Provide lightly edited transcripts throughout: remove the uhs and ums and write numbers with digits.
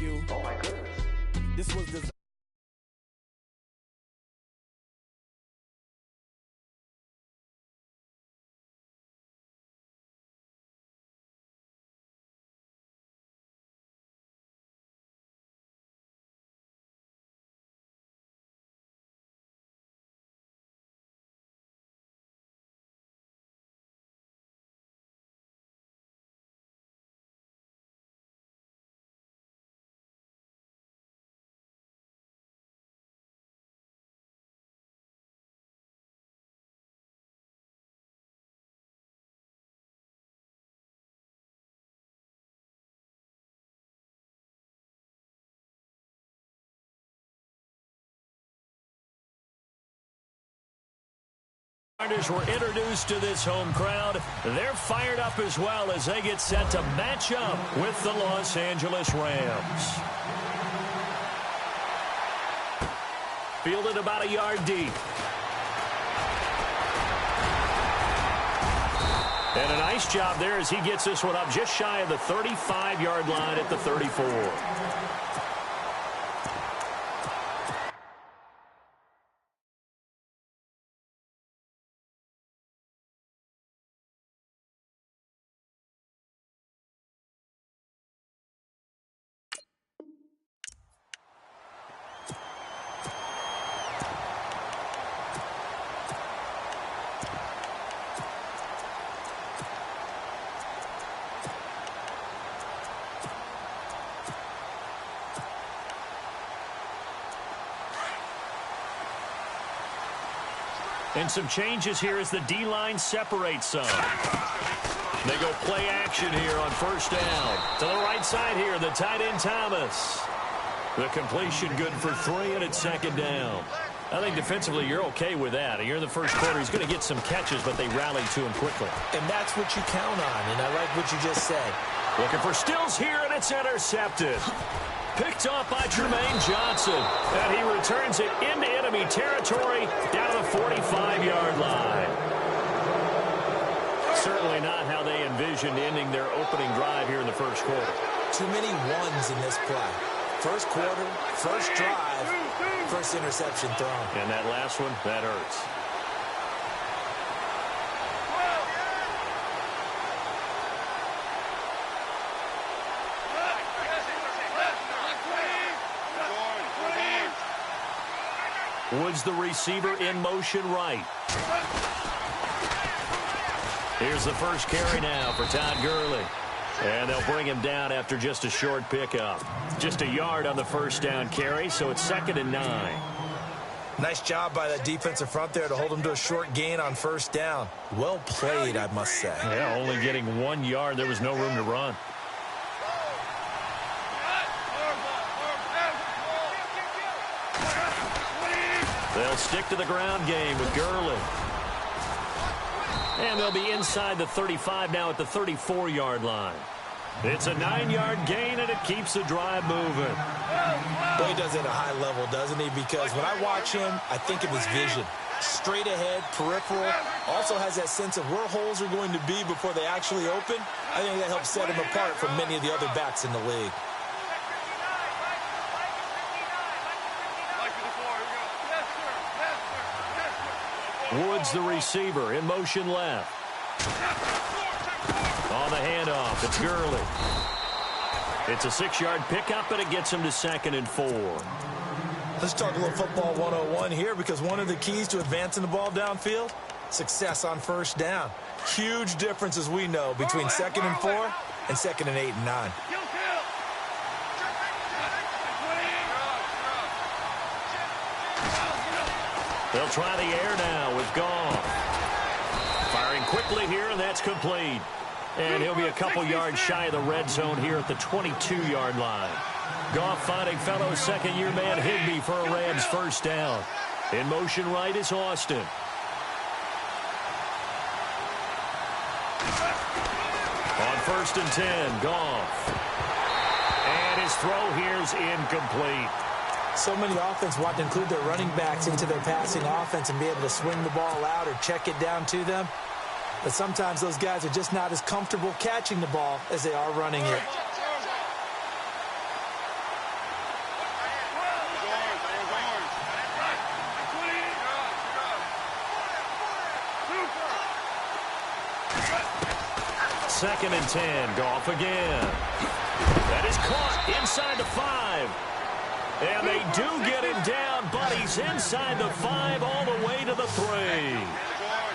you. Oh my goodness. This was the were introduced to this home crowd. They're fired up as well as they get set to match up with the Los Angeles Rams. Fielded about a yard deep. And a nice job there as he gets this one up just shy of the 35-yard line at the 34. And some changes here as the D-line separates some. They go play action here on first down. To the right side here, the tight end Thomas. The completion good for 3, and it's second down. I think defensively you're okay with that. Here in the first quarter, he's going to get some catches, but they rally to him quickly. And that's what you count on, and I like what you just said. Looking for Stills here, and it's intercepted. Picked off by Tremaine Johnson. And he returns it into enemy territory down to the 45-yard line. Certainly not how they envisioned ending their opening drive here in the first quarter. Too many ones in this play. First quarter, first drive, first interception thrown. And that last one, that hurts. Woods the receiver in motion right. Here's the first carry now for Todd Gurley. And they'll bring him down after just a short pickup. Just a yard on the first down carry, so it's 2nd and 9. Nice job by that defensive front there to hold him to a short gain on first down. Well played, I must say. Yeah, only getting 1 yard. There was no room to run. They'll stick to the ground game with Gurley. And they'll be inside the 35 now at the 34-yard line. It's a 9-yard gain, and it keeps the drive moving. Boy, he does it at a high level, doesn't he? Because when I watch him, I think of his vision. Straight ahead, peripheral. Also has that sense of where holes are going to be before they actually open. I think that helps set him apart from many of the other backs in the league. Woods the receiver in motion left. On the handoff, it's Gurley. It's a 6-yard pickup, and it gets him to 2nd and 4. Let's talk a little football 101 here, because one of the keys to advancing the ball downfield, success on first down. Huge difference, as we know, between 2nd and 4 and 2nd and 8 and 9. They'll try the air now with Goff. Firing quickly here, and that's complete. And he'll be a couple yards shy of the red zone here at the 22-yard line. Goff finding fellow second-year man Higbee for a Rams first down. In motion right is Austin. On 1st and 10, Goff. And his throw here's incomplete. So many offense want to include their running backs into their passing offense and be able to swing the ball out or check it down to them. But sometimes those guys are just not as comfortable catching the ball as they are running it. 2nd and 10. Goff again. That is caught inside the 5. And they do get him down, but he's inside the 5 all the way to the 3.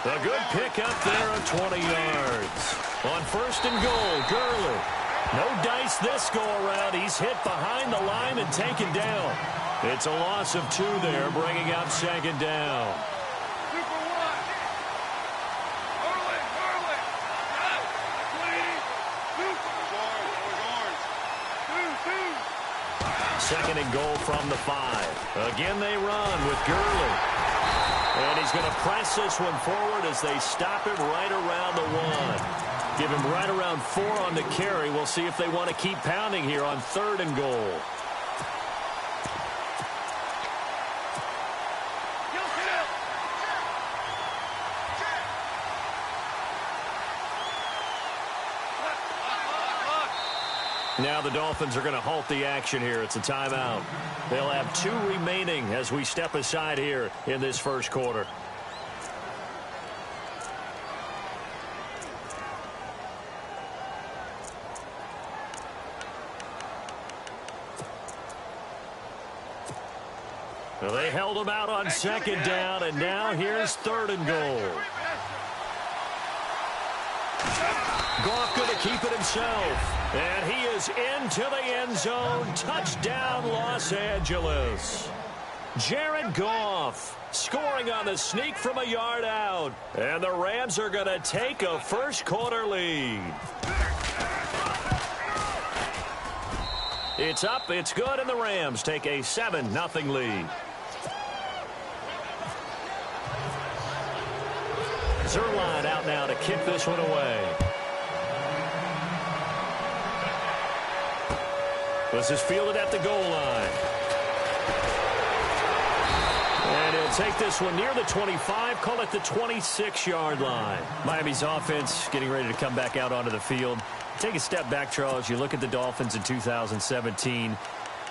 A good pick up there of 20 yards. On 1st and goal, Gurley. No dice this go-around. He's hit behind the line and taken down. It's a loss of 2 there, bringing up 2nd down. Second and goal from the 5. Again, they run with Gurley. And he's going to press this one forward as they stop him right around the 1. Give him right around 4 on the carry. We'll see if they want to keep pounding here on 3rd and goal. Now the Dolphins are going to halt the action here. It's a timeout. They'll have 2 remaining as we step aside here in this first quarter. Well, they held him out on 2nd down, and now here's 3rd and goal. Goff going to keep it himself. And he is into the end zone. Touchdown, Los Angeles. Jared Goff scoring on the sneak from a yard out. And the Rams are going to take a first quarter lead. It's up, it's good, and the Rams take a 7-0 lead. Zerline out now to kick this one away. This is fielded at the goal line. And he'll take this one near the 25, call it the 26-yard line. Miami's offense getting ready to come back out onto the field. Take a step back, Charles. You look at the Dolphins in 2017.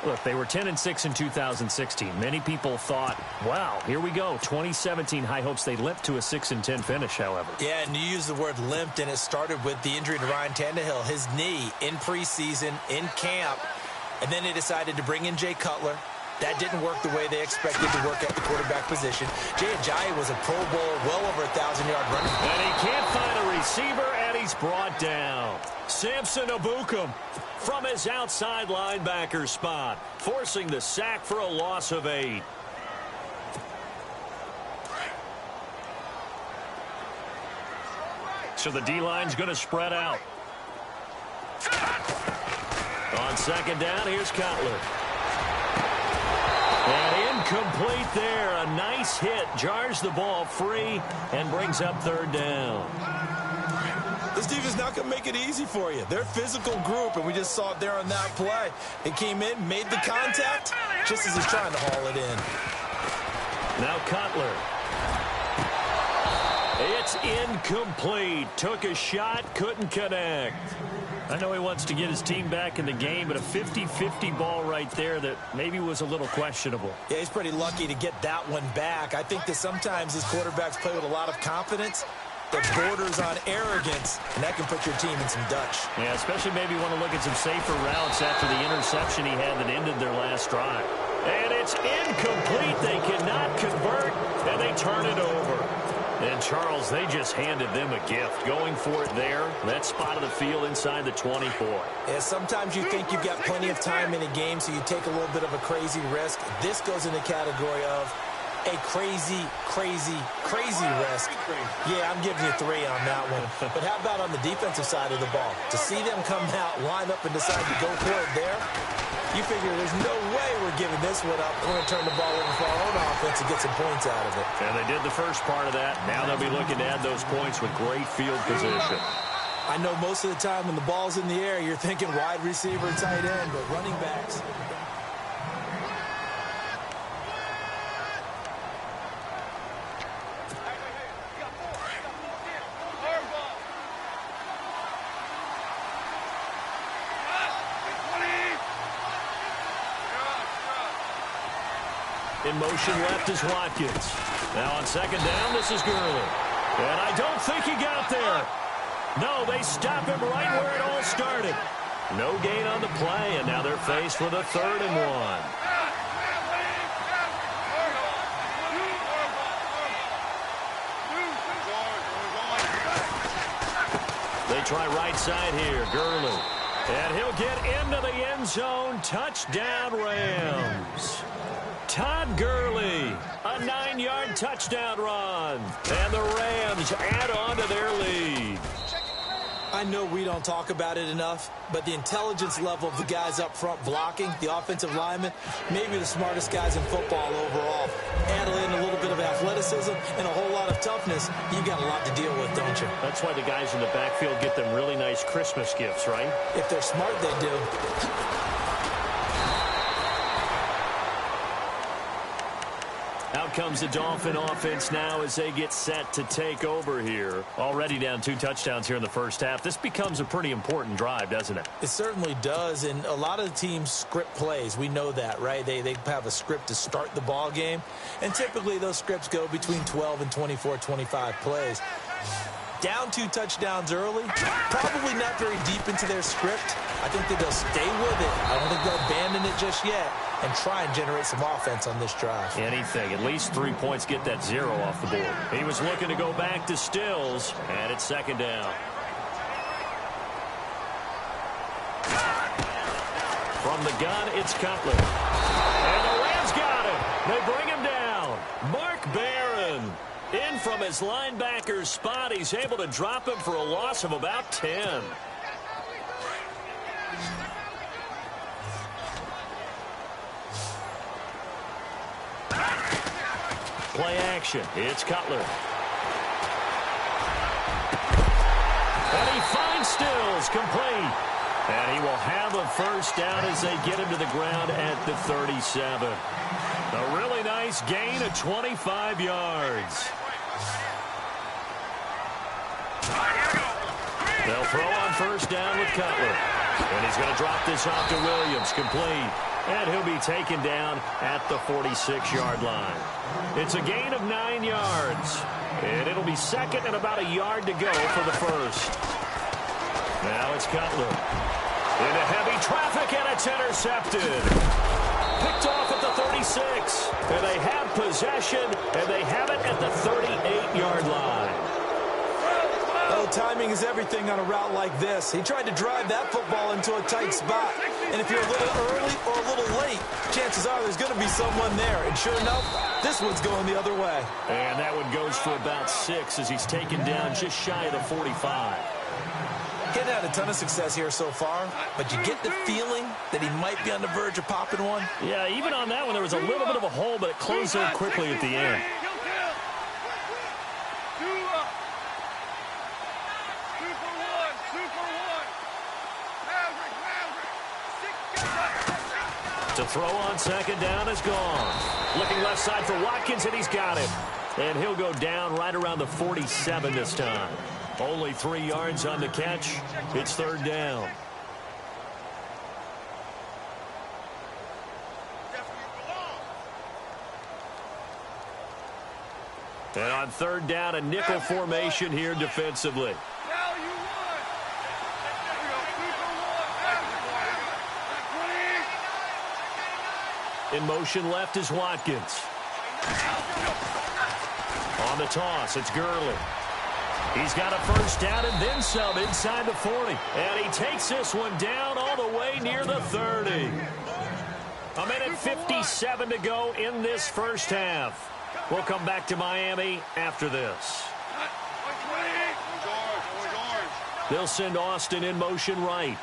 Look, they were 10-6 in 2016. Many people thought, wow, here we go. 2017 high hopes. They limped to a 6-10 finish, however. Yeah, and you use the word limped, and it started with the injury to Ryan Tannehill. His knee in preseason, in camp, and then they decided to bring in Jay Cutler. That didn't work the way they expected to work at the quarterback position. Jay Ajayi was a Pro Bowler, well over 1,000-yard running. And he can't find a receiver, and he's brought down. Samson Abukum from his outside linebacker spot, forcing the sack for a loss of 8. So the D-line's going to spread out. On 2nd down, here's Cutler. And incomplete there. A nice hit. Jars the ball free and brings up 3rd down. This defense not going to make it easy for you. They're a physical group, and we just saw it there on that play. It came in, made the contact, just as he's trying to haul it in. Now Cutler. It's incomplete. Took a shot, couldn't connect. I know he wants to get his team back in the game, but a 50-50 ball right there that maybe was a little questionable. Yeah, he's pretty lucky to get that one back. I think that sometimes his quarterbacks play with a lot of confidence that borders on arrogance, and that can put your team in some Dutch. Yeah, especially maybe want to look at some safer routes after the interception he had that ended their last drive. And it's incomplete. They cannot convert, and they turn it over. And, Charles, they just handed them a gift. Going for it there, that spot of the field inside the 24. Yeah, sometimes you think you've got plenty of time in a game, so you take a little bit of a crazy risk. This goes in the category of a crazy risk. Yeah, I'm giving you 3 on that one. But how about on the defensive side of the ball? To see them come out, line up, and decide to go for it there, you figure there's no way we're giving this one up. We're going to turn the ball over for our own offense and get some points out of it. And they did the first part of that. Now they'll be looking to add those points with great field position. I know most of the time when the ball's in the air, you're thinking wide receiver, tight end, but running backs. In motion left is Watkins. Now on 2nd down, this is Gurley. And I don't think he got there. No, they stop him right where it all started. No gain on the play, and now they're faced with a 3rd and 1. They try right side here, Gurley. And he'll get into the end zone. Touchdown, Rams. Todd Gurley, a 9-yard touchdown run. And the Rams add on to their lead. I know we don't talk about it enough, but the intelligence level of the guys up front blocking, the offensive linemen, maybe the smartest guys in football overall. Add in a little bit of athleticism and a whole lot of toughness, you've got a lot to deal with, don't you? That's why the guys in the backfield get them really nice Christmas gifts, right? If they're smart, they do. Out comes the Dolphin offense now as they get set to take over here. Already down 2 touchdowns here in the first half. This becomes a pretty important drive, doesn't it? It certainly does, and a lot of the teams script plays. We know that, right? They have a script to start the ball game, and typically those scripts go between 12 and 24, 25 plays. Down 2 touchdowns early, probably not very deep into their script. I think that they'll stay with it. I don't think they'll abandon it just yet and try and generate some offense on this drive. Anything. At least 3 points, get that 0 off the board. He was looking to go back to Stills, and it's 2nd down. From the gun, it's Cutler. And the Rams got him. They bring him down. Mark Barron. In from his linebacker's spot. He's able to drop him for a loss of about 10. Play action. It's Cutler. And he finds Stills, complete. And he will have a first down as they get him to the ground at the 37. A really nice gain of 25 yards. They'll throw on first down with Cutler. And he's going to drop this off to Williams, complete. And he'll be taken down at the 46-yard line. It's a gain of 9 yards. And it'll be 2nd and about a yard to go for the first. Now it's Cutler. Into heavy traffic, and it's intercepted. Picked off at the 36. And they have possession, and they have it at the 38-yard line. Oh, timing is everything on a route like this. He tried to drive that football into a tight spot. And if you're a little early or a little late, chances are there's going to be someone there. And sure enough, this one's going the other way. And that one goes for about 6 as he's taken down just shy of the 45. Getting had a ton of success here so far, but you get the feeling that he might be on the verge of popping one. Yeah, even on that one, there was a little bit of a hole, but it closed up quickly at the end. To throw on second down is gone. Looking left side for Watkins, and he's got him. And he'll go down right around the 47 this time. Only 3 yards on the catch. It's third down. And on third down, a nickel formation here defensively. In motion left is Watkins. On the toss, it's Gurley. He's got a first down and then some inside the 40. And he takes this one down all the way near the 30. A minute 57 to go in this first half. We'll come back to Miami after this. They'll send Austin in motion right.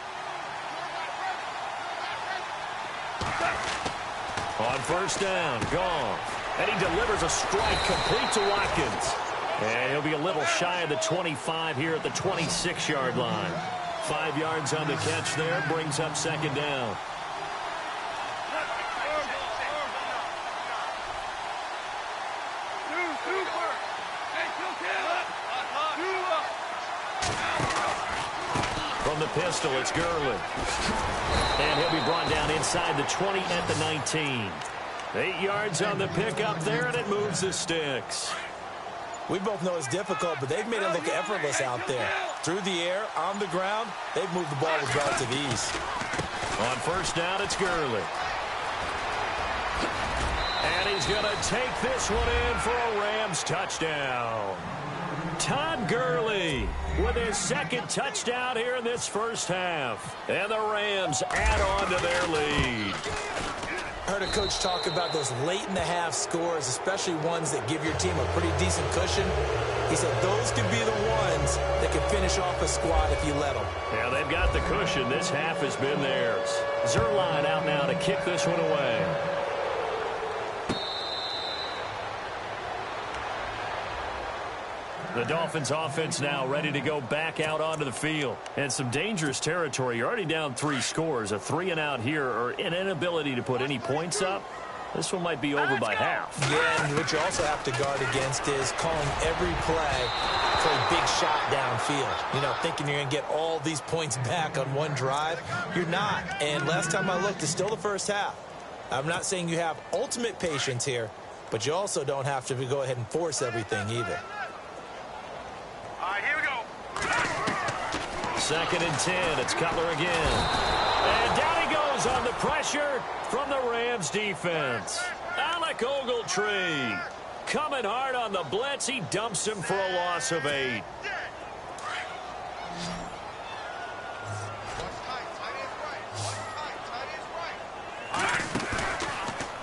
On first down, Goff. And he delivers a strike complete to Watkins. And he'll be a little shy of the 25 here at the 26-yard line. 5 yards on the catch there, brings up second down. From the pistol, it's Gurley. And he'll be brought down inside the 20 at the 19. 8 yards on the pickup there, and it moves the sticks. We both know it's difficult, but they've made it look effortless out there. Through the air, on the ground, they've moved the ball with relative ease. On first down, it's Gurley. And he's going to take this one in for a Rams touchdown. Todd Gurley with his second touchdown here in this first half. And the Rams add on to their lead. I heard a coach talk about those late-in-the-half scores, especially ones that give your team a pretty decent cushion. He said those could be the ones that can finish off a squad if you let them. Yeah, they've got the cushion. This half has been theirs. Zerline out now to kick this one away. The Dolphins offense now ready to go back out onto the field. And some dangerous territory. You're already down 3 scores. A 3-and-out here or an inability to put any points up. This one might be over by half. Yeah, and what you also have to guard against is calling every play for a big shot downfield. You know, thinking you're going to get all these points back on one drive. You're not. And last time I looked, it's still the first half. I'm not saying you have ultimate patience here, but you also don't have to go ahead and force everything either. Here we go. 2nd and 10. It's Cutler again. And down he goes on the pressure from the Rams defense. Alec Ogletree coming hard on the blitz. He dumps him for a loss of 8.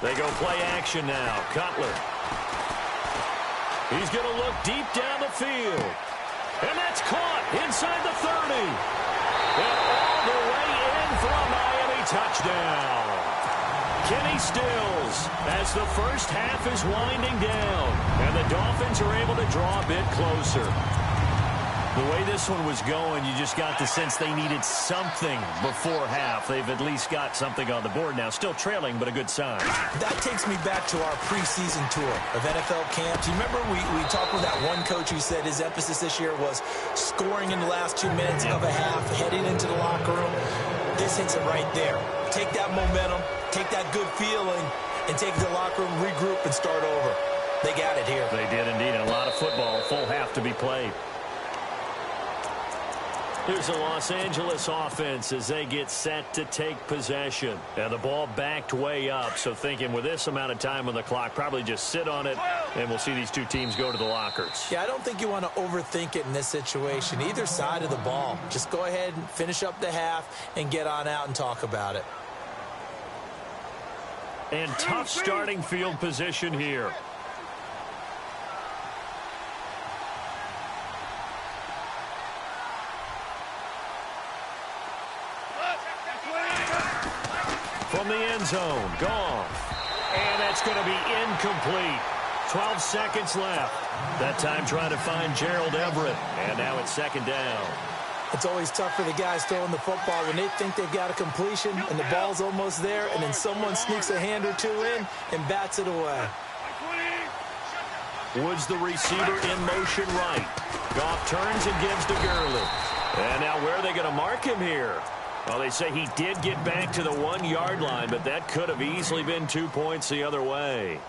They go play action now. Cutler. He's going to look deep down the field. And that's caught inside the 30. And all the way in for a Miami touchdown. Kenny Stills as the first half is winding down. And the Dolphins are able to draw a bit closer. The way this one was going, you just got the sense they needed something before half. They've at least got something on the board now. Still trailing, but a good sign. That takes me back to our preseason tour of NFL camps. You remember we talked with that one coach who said his emphasis this year was scoring in the last 2 minutes of a half, heading into the locker room. This hits it right there. Take that momentum, take that good feeling, and take it to the locker room, regroup, and start over. They got it here. They did indeed, and a lot of football, full half to be played. Here's the Los Angeles offense as they get set to take possession. And the ball backed way up, so thinking with this amount of time on the clock, probably just sit on it, and we'll see these two teams go to the lockers. Yeah, I don't think you want to overthink it in this situation. Either side of the ball. Just go ahead and finish up the half and get on out and talk about it. And tough starting field position here. From the end zone, Goff. And that's going to be incomplete. 12 seconds left. That time trying to find Gerald Everett. And now it's 2nd down. It's always tough for the guys throwing the football when they think they've got a completion and the ball's almost there, and then someone sneaks a hand or two in and bats it away. Woods the receiver in motion right. Goff turns and gives to Gurley. And now where are they going to mark him here? Well, they say he did get back to the 1-yard line, but that could have easily been 2 points the other way.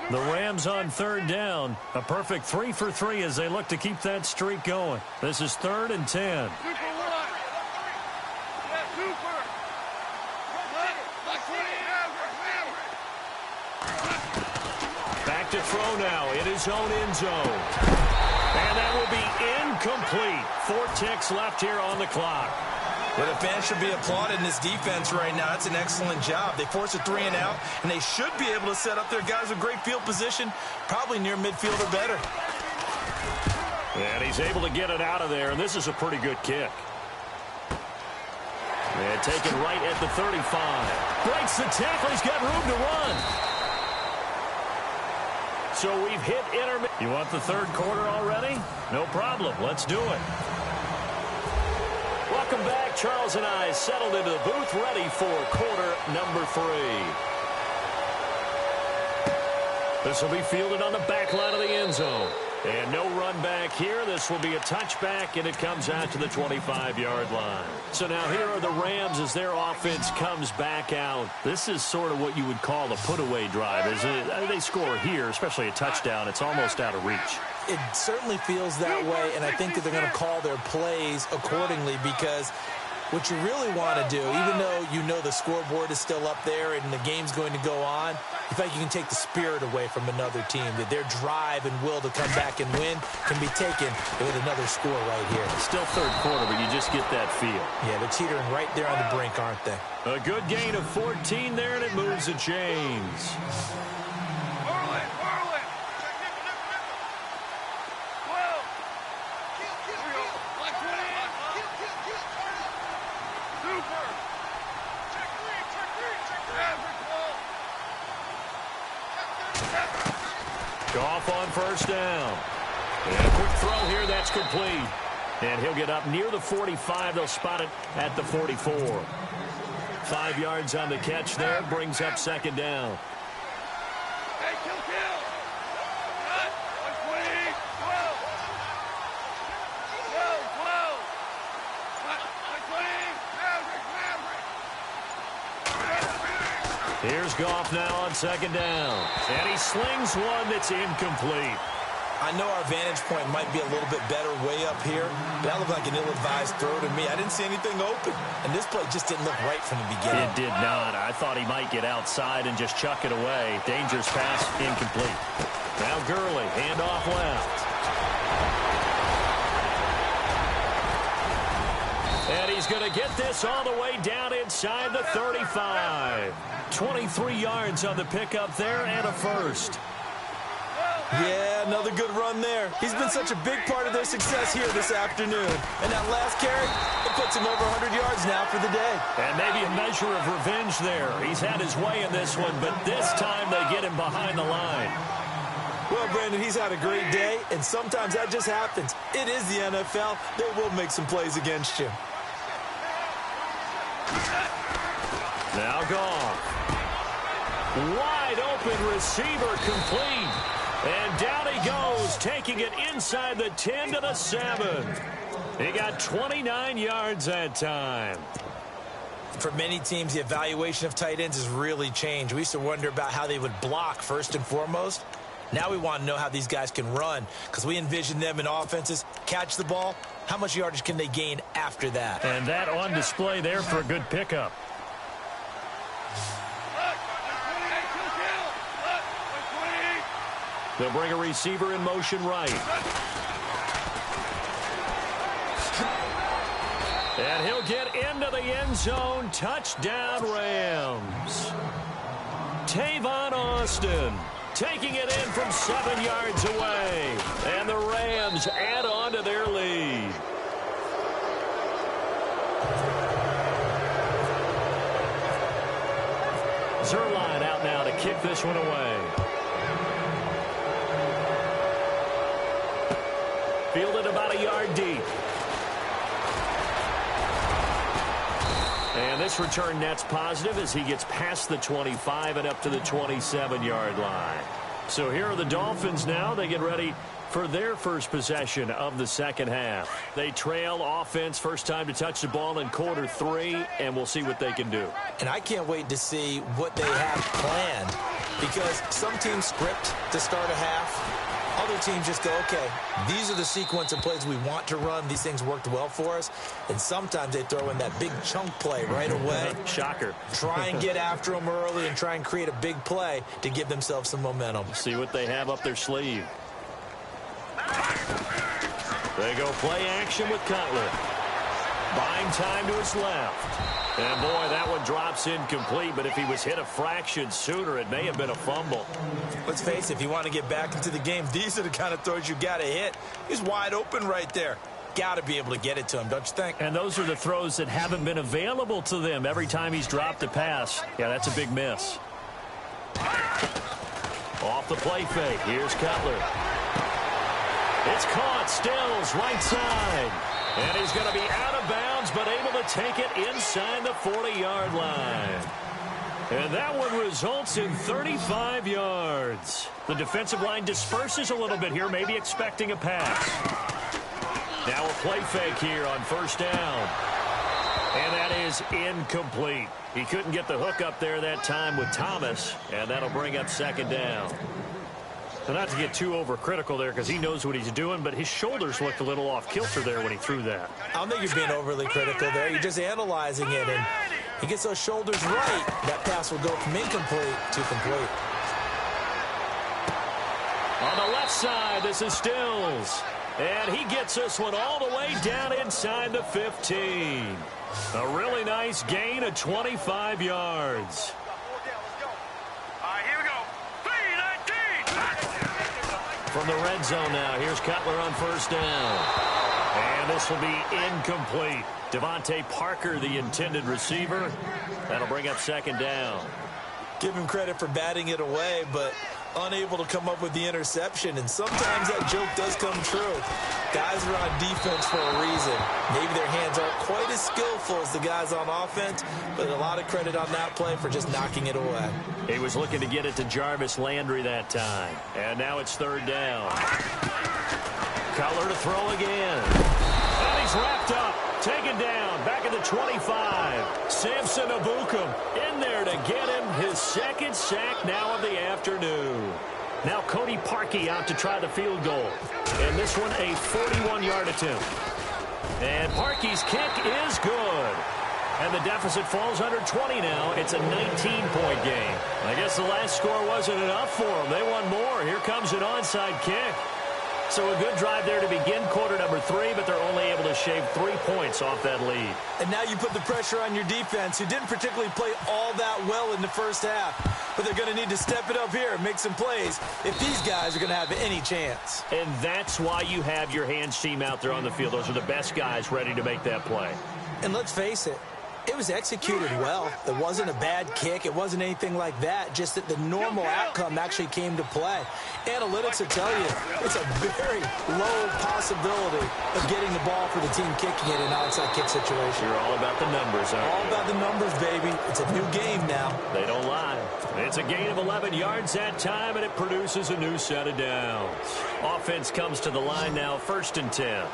The Rams on 3rd down. A perfect 3 for 3 as they look to keep that streak going. This is 3rd and 10. Back to throw now in his own end zone. And that will be incomplete. 4 ticks left here on the clock. Well, the fans should be applauding this defense right now. That's an excellent job. They force a 3-and-out, and they should be able to set up their guys with great field position, probably near midfield or better. And he's able to get it out of there, and this is a pretty good kick. And taken right at the 35. Breaks the tackle. He's got room to run. So we've hit intermission. You want the 3rd quarter already? No problem. Let's do it. Welcome back. Charles and I settled into the booth ready for quarter number 3. This will be fielded on the back line of the end zone. And no run back here. This will be a touchback, and it comes out to the 25-yard line. So now here are the Rams as their offense comes back out. This is sort of what you would call a put-away drive. As they score here, especially a touchdown, it's almost out of reach. It certainly feels that way, and I think that they're going to call their plays accordingly because what you really want to do, even though you know the scoreboard is still up there and the game's going to go on, you think you can take the spirit away from another team, that their drive and will to come back and win can be taken with another score right here. Still third quarter, but you just get that feel. Yeah, they're teetering right there on the brink, aren't they? A good gain of 14 there, and it moves the chains. Goff on first down. And a quick throw here, that's complete. And he'll get up near the 45. They'll spot it at the 44. 5 yards on the catch there, brings up second down. Hey, kill. Cut. 120. 12. Here's Goff now on second down. And he slings one that's incomplete. I know our vantage point might be a little bit better way up here, but that looked like an ill-advised throw to me. I didn't see anything open, and this play just didn't look right from the beginning. It did not. I thought he might get outside and just chuck it away. Dangerous pass, incomplete. Now Gurley, handoff left. And he's going to get this all the way down inside the 35. 23 yards on the pickup there and a first. Yeah, another good run there. He's been such a big part of their success here this afternoon. And that last carry, it puts him over 100 yards now for the day. And maybe a measure of revenge there. He's had his way in this one, but this time they get him behind the line. Well, Brandon, he's had a great day, and sometimes that just happens. It is the NFL. They will make some plays against you. Now Goff. Wide open receiver complete. And down he goes, taking it inside the 10 to the 7. He got 29 yards that time. For many teams, the evaluation of tight ends has really changed. We used to wonder about how they would block first and foremost. Now we want to know how these guys can run because we envision them in offenses, catch the ball. How much yardage can they gain after that? And that on display there for a good pickup. They'll bring a receiver in motion right. And he'll get into the end zone. Touchdown, Rams. Tavon Austin taking it in from 7 yards away. And the Rams add on to their lead. Zerline out now to kick this one away. Fielded about a yard deep. And this return net's positive as he gets past the 25 and up to the 27-yard line. So here are the Dolphins now. They get ready for their first possession of the second half. They trail offense, first time to touch the ball in quarter 3, and we'll see what they can do. And I can't wait to see what they have planned because some teams script to start a half. Other teams just go, okay, these are the sequence of plays we want to run. These things worked well for us. And sometimes they throw in that big chunk play right away. Shocker. Try and get after them early and try and create a big play to give themselves some momentum. See what they have up their sleeve. They go play action with Cutler. Buying time to his left. And, boy, that one drops incomplete, but if he was hit a fraction sooner, it may have been a fumble. Let's face it, if you want to get back into the game, these are the kind of throws you got to hit. He's wide open right there. Got to be able to get it to him, don't you think? And those are the throws that haven't been available to them every time he's dropped a pass. Yeah, that's a big miss. Off the play fake. Here's Cutler. It's caught. Stills right side. And he's going to be out of bounds, but able to take it inside the 40-yard line. And that one results in 35 yards. The defensive line disperses a little bit here, maybe expecting a pass. Now a play fake here on first down. And that is incomplete. He couldn't get the hook up there that time with Thomas, and that'll bring up second down. So not to get too overcritical there because he knows what he's doing, but his shoulders looked a little off kilter there when he threw that. I don't think you're being overly critical there. You're just analyzing it, and he gets those shoulders right. That pass will go from incomplete to complete. On the left side, this is Stills. And he gets this one all the way down inside the 15. A really nice gain of 25 yards. From the red zone now, here's Cutler on first down. And this will be incomplete. Devontae Parker, the intended receiver. That'll bring up second down. Give him credit for batting it away, but unable to come up with the interception. And sometimes that joke does come true. Guys are on defense for a reason. Maybe their hands aren't quite as skillful as the guys on offense, but a lot of credit on that play for just knocking it away. He was looking to get it to Jarvis Landry that time. And now it's third down. Cutler to throw again. And he's wrapped up. Taken down. Back at the 25. Samson Abukum in there to get him his second sack now of the afternoon. Now Cody Parkey out to try the field goal. And this one a 41-yard attempt. And Parkey's kick is good. And the deficit falls under 20 now. It's a 19-point game. I guess the last score wasn't enough for them. They want more. Here comes an onside kick. So a good drive there to begin quarter number 3, but they're only able to shave 3 points off that lead. And now you put the pressure on your defense, who didn't particularly play all that well in the first half. But they're going to need to step it up here and make some plays if these guys are going to have any chance. And that's why you have your hands team out there on the field. Those are the best guys ready to make that play. And let's face it, it was executed well. It wasn't a bad kick. It wasn't anything like that, just that the normal outcome actually came to play. Analytics will tell you it's a very low possibility of getting the ball for the team kicking it in an onside kick situation. You're all about the numbers, aren't you? All about the numbers, baby. It's a new game now. They don't lie. It's a gain of 11 yards that time, and it produces a new set of downs. Offense comes to the line now, 1st and 10.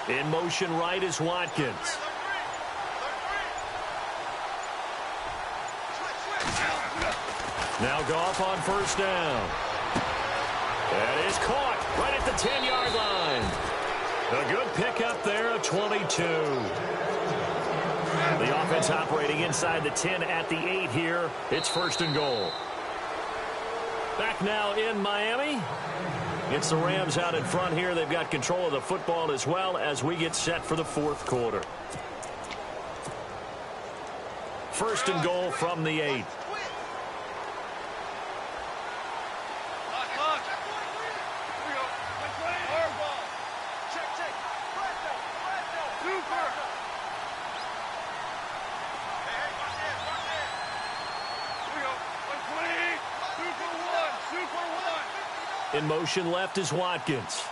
In motion right is Watkins. Now Goff on first down. That is caught right at the 10-yard line. A good pickup there, a 22. The offense operating inside the 10 at the 8 here. It's 1st and goal. Back now in Miami. It's the Rams out in front here. They've got control of the football as well as we get set for the 4th quarter. 1st and goal from the 8. In motion left is Watkins.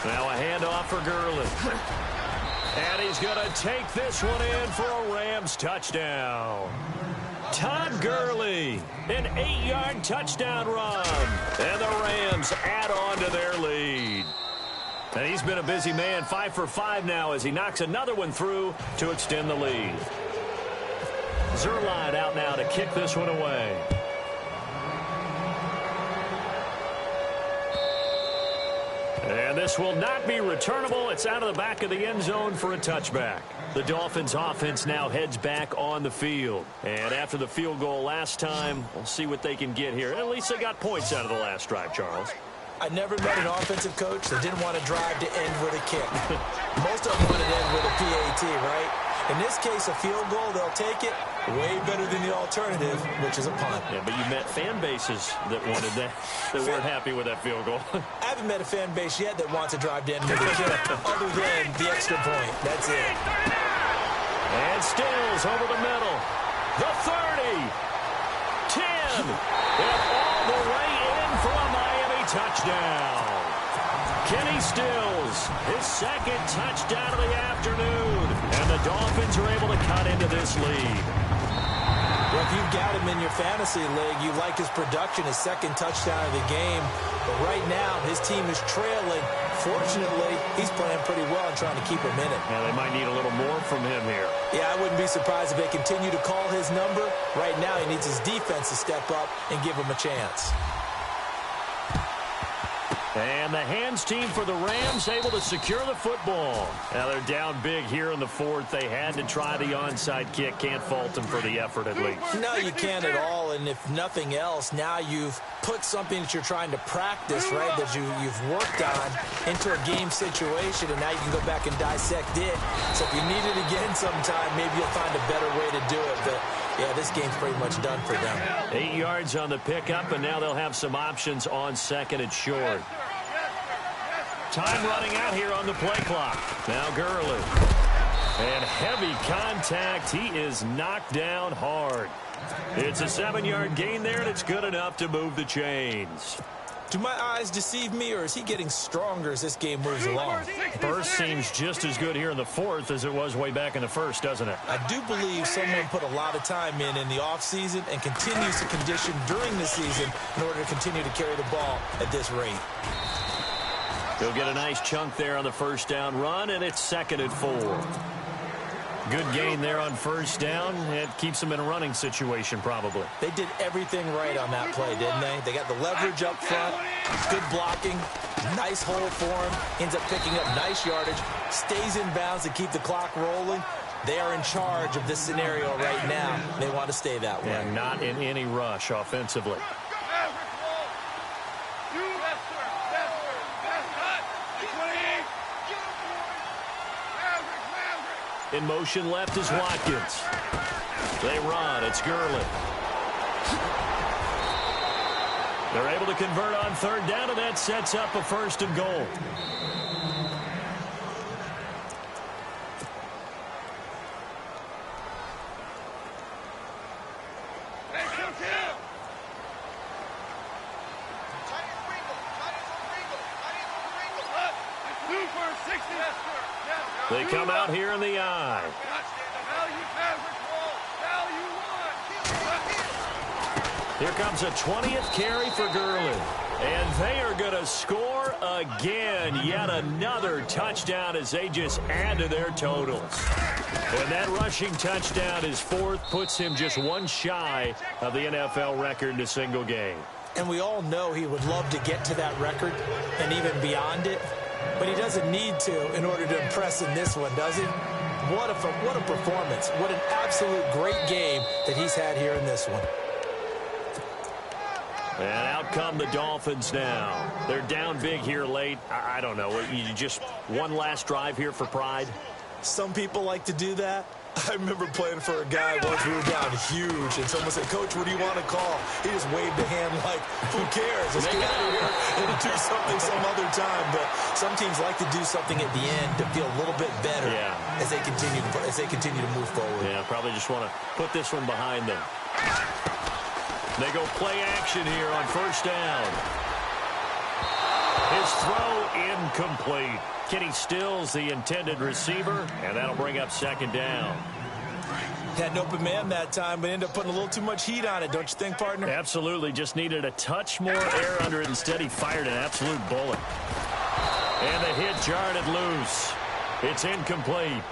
Now a handoff for Gurley. And he's going to take this one in for a Rams touchdown. Todd Gurley, an 8-yard touchdown run. And the Rams add on to their lead. And he's been a busy man, 5 for 5 now as he knocks another one through to extend the lead. Zerline out now to kick this one away. And this will not be returnable. It's out of the back of the end zone for a touchback. The Dolphins offense now heads back on the field. And after the field goal last time, we'll see what they can get here. At least they got points out of the last drive, Charles. I never met an offensive coach that didn't want to drive to end with a kick. Most of them want to end with a PAT, right? In this case, a field goal, they'll take it. Way better than the alternative, which is a punt. Yeah, but you met fan bases that wanted that, that weren't happy with that field goal. I haven't met a fan base yet that wants to drive to end with a kick, other than the extra point. That's it. And Stills over the middle. The 30. 10. And all the way in for a Miami touchdown. Kenny Stills, his second touchdown of the afternoon. And the Dolphins are able to cut into this lead. Well, if you've got him in your fantasy league, you like his production, his second touchdown of the game. But right now, his team is trailing. Fortunately, he's playing pretty well and trying to keep him in it. Yeah, they might need a little more from him here. Yeah, I wouldn't be surprised if they continue to call his number. Right now, he needs his defense to step up and give him a chance. And the hands team for the Rams able to secure the football. Now they're down big here in the fourth. They had to try the onside kick. Can't fault them for the effort at least. No, you can't at all. And if nothing else, now you've put something that you're trying to practice, right, that you've worked on into a game situation, and now you can go back and dissect it. So if you need it again sometime, maybe you'll find a better way to do it. But, yeah, this game's pretty much done for them. 8 yards on the pickup, and now they'll have some options on second and short. Time running out here on the play clock. Now Gurley. And heavy contact. He is knocked down hard. It's a 7-yard gain there, and it's good enough to move the chains. Do my eyes deceive me, or is he getting stronger as this game moves along? Burst seems just as good here in the fourth as it was way back in the first, doesn't it? I do believe someone put a lot of time in the offseason and continues to condition during the season in order to continue to carry the ball at this rate. He'll get a nice chunk there on the first down run, and it's 2nd and 4. Good gain there on first down. It keeps them in a running situation, probably. They did everything right on that play, didn't they? They got the leverage up front, good blocking, nice hole for him, ends up picking up nice yardage, stays in bounds to keep the clock rolling. They are in charge of this scenario right now. They want to stay that way. And not in any rush offensively. In motion left is Watkins. They run. It's Gurley. They're able to convert on third down, and that sets up a 1st and goal. They come out here in the eye. Here comes a 20th carry for Gurley. And they are going to score again. Yet another touchdown as they just add to their totals. And that rushing touchdown is 4th, puts him just one shy of the NFL record in a single game. And we all know he would love to get to that record and even beyond it. But he doesn't need to in order to impress in this one, does he? What a performance. What an absolute great game that he's had here in this one. And out come the Dolphins now. They're down big here late. I don't know. You just one last drive here for pride? Some people like to do that. I remember playing for a guy once we were down huge, and someone said, "Coach, what do you want to call?" He just waved a hand like, who cares? Let's get out of here and do something some other time. But some teams like to do something at the end to feel a little bit better as they continue to move forward. Yeah, probably just want to put this one behind them. They go play action here on first down. His throw incomplete. Kenny Stills, the intended receiver, and that'll bring up 2nd down. Had an open man that time, but ended up putting a little too much heat on it, don't you think, partner? Absolutely. Just needed a touch more air under it. Instead, he fired an absolute bullet. And the hit jarred it loose. It's incomplete.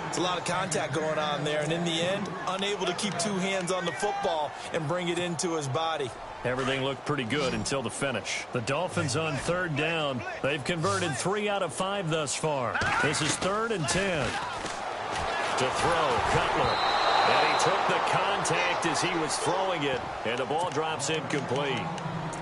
It's a lot of contact going on there, and in the end, unable to keep two hands on the football and bring it into his body. Everything looked pretty good until the finish. The Dolphins on third down. They've converted 3 out of 5 thus far. This is 3rd and 10. To throw, Cutler. And he took the contact as he was throwing it, and the ball drops incomplete.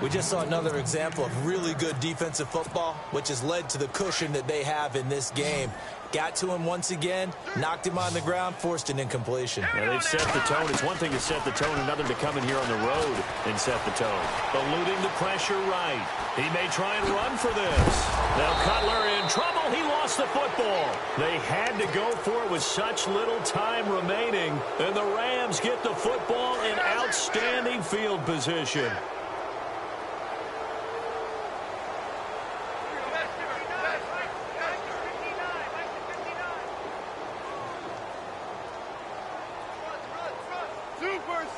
We just saw another example of really good defensive football, which has led to the cushion that they have in this game. Got to him once again, knocked him on the ground, forced an incompletion. Yeah, they've set the tone. It's one thing to set the tone, another to come in here on the road and set the tone. Eluding the pressure right. He may try and run for this. Now Cutler in trouble. He lost the football. They had to go for it with such little time remaining, and the Rams get the football in outstanding field position.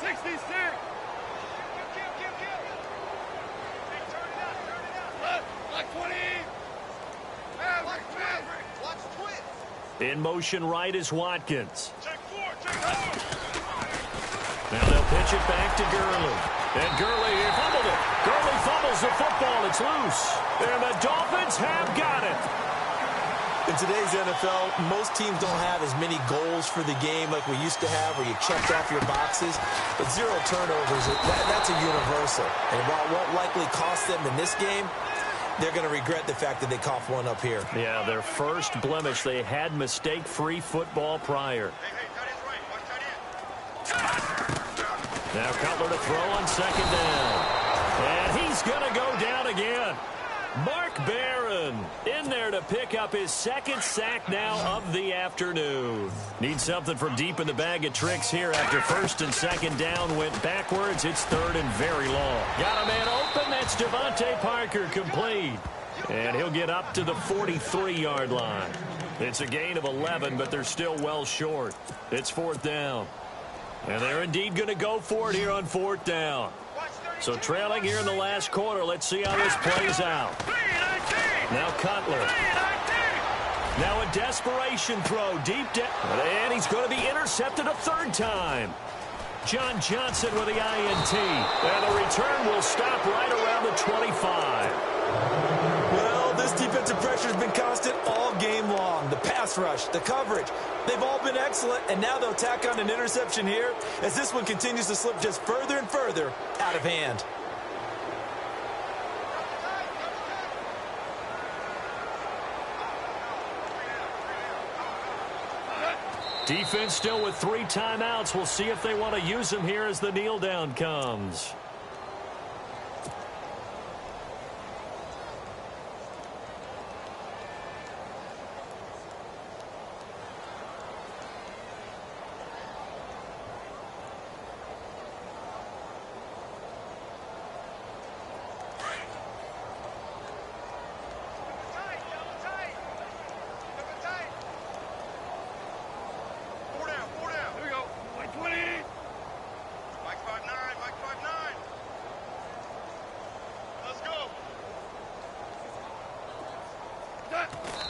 66. Like 20. Watch twist. In motion right is Watkins. Check 4. Check 4. Now they'll pitch it back to Gurley. And Gurley, he fumbled it. Gurley fumbles the football. It's loose. And the Dolphins have got it. In today's NFL, most teams don't have as many goals for the game like we used to have where you checked off your boxes. But 0 turnovers, that's a universal. And while it won't likely cost them in this game, they're going to regret the fact that they coughed one up here. Yeah, their first blemish. They had mistake-free football prior. Now Cutler to throw on second down. And he's going to go down again. Mark Barron in there to pick up his second sack now of the afternoon. Needs something from deep in the bag of tricks here after first and second down went backwards. It's third and very long. Got a man open. That's Devontae Parker complete. And he'll get up to the 43-yard line. It's a gain of 11, but they're still well short. It's fourth down. And they're indeed going to go for it here on fourth down. So trailing here in the last quarter. Let's see how this plays out. Now Cutler. Now a desperation throw deep down. And he's going to be intercepted a third time. John Johnson with the INT. And the return will stop right around the 25. Well, this defensive pressure has been constant all game long. The pass rush, the coverage, they've all been excellent, and now they'll tack on an interception here as this one continues to slip just further and further out of hand. Defense still with 3 timeouts. We'll see if they want to use them here as the kneel down comes.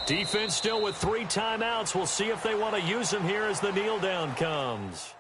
Defense still with 3 timeouts. We'll see if they want to use them here as the kneel down comes.